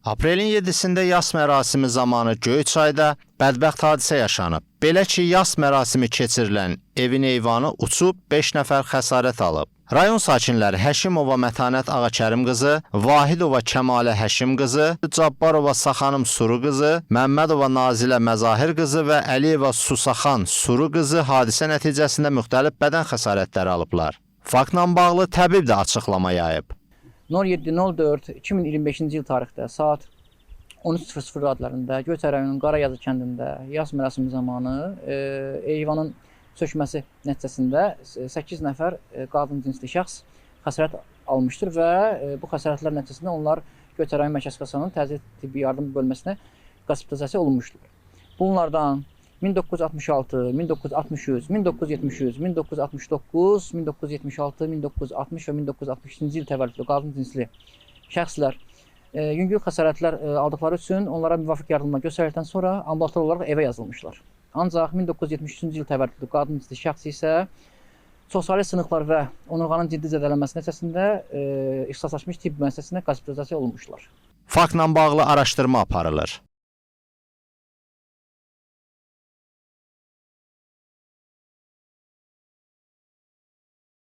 Aprelin 7-sində yas mərasimi zamanı Göyçayda bədbəxt hadisə yaşanıb. Belə ki, yas mərasimi keçirilən evin eyvanı uçub 5 nəfər xəsarət alıb. Rayon sakinləri Həşimova Mətanət Ağakərim qızı, Vahidova Kəmalə Həşim qızı, Cabbarova Saxanım Suru qızı, Məmmədova Nazilə Məzahir qızı və Əliyeva Susaxan Suru qızı hadisə nəticəsində müxtəlif bədən xəsarətləri alıblar. Faktla bağlı təbib də açıqlama yayıb. 07.04.2025-ci il tarixdə saat 13:00 radlarında Göyçay rayonunun Qarayazı kəndində yas mərasimi zamanı eyvanın çökməsi nəticəsində 8 nəfər qadın cinsli şəxs xəsarət almışdır və bu xəsarətlər nəticəsində onlar Göyçay rayon Mərkəzi Xəstəxanasının təcili tibbi yardım bölməsinə hospitalizasiya olunmuşdur. Bunlardan 1966, 1963, 1973, 1969, 1976, 1960 və 1962-ci il təvəllüdlü qadın cinsli şəxslər yüngül xəsarətlər aldıqları üçün onlara müvafiq yardıma göstərildikdən sonra ambulator olaraq evə yazılmışlar. Ancaq 1973-cü il təvəllüdlü qadın cinsli şəxs isə çoxsaylı sınıqlar və onurğanın ciddi zədələnməsi nəticəsində ixtisaslaşmış tibb müəssisəsinə hospitalizasiya olunmuşlar. Faktla bağlı araşdırma aparılır.